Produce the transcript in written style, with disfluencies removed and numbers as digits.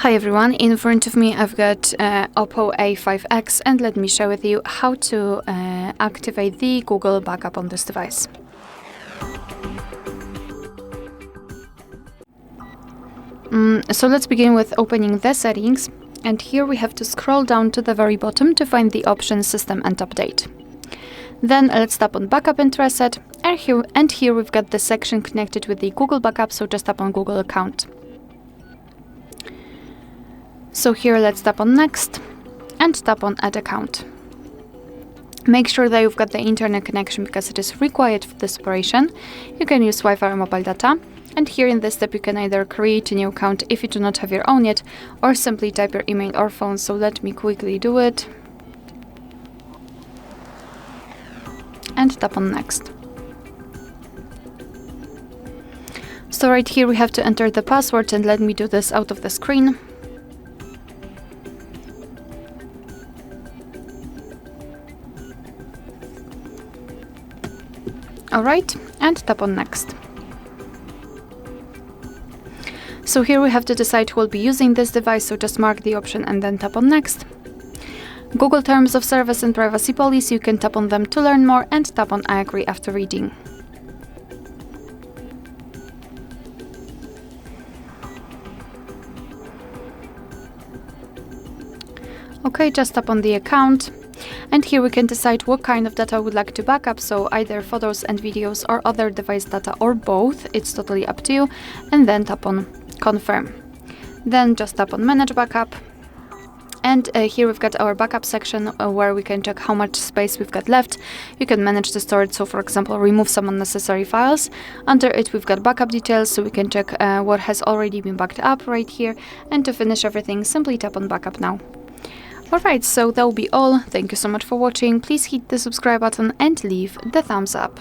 Hi everyone, in front of me I've got OPPO A5x and let me share with you how to activate the Google backup on this device. So let's begin with opening the settings, and here we have to scroll down to the very bottom to find the option System and Update. Then let's tap on Backup and Reset, and here we've got the section connected with the Google backup, so just tap on Google account. So here let's tap on Next and tap on Add Account. Make sure that you've got the internet connection because it is required for this operation. You can use Wi-Fi or mobile data. And here in this step you can either create a new account if you do not have your own yet, or simply type your email or phone. So let me quickly do it. And tap on Next. So right here we have to enter the password, and let me do this out of the screen. Alright, and tap on Next. So here we have to decide who will be using this device, so just mark the option and then tap on Next. Google Terms of Service and Privacy Policy, you can tap on them to learn more and tap on I agree after reading. Okay, just tap on the account. And here we can decide what kind of data we would like to backup, so either photos and videos or other device data or both, it's totally up to you, and then tap on Confirm. Then just tap on Manage Backup, and here we've got our backup section where we can check how much space we've got left. You can manage the storage, so for example remove some unnecessary files. Under it we've got backup details, so we can check what has already been backed up right here, and to finish everything simply tap on Backup Now. Alright, so that will be all. Thank you so much for watching. Please hit the subscribe button and leave the thumbs up.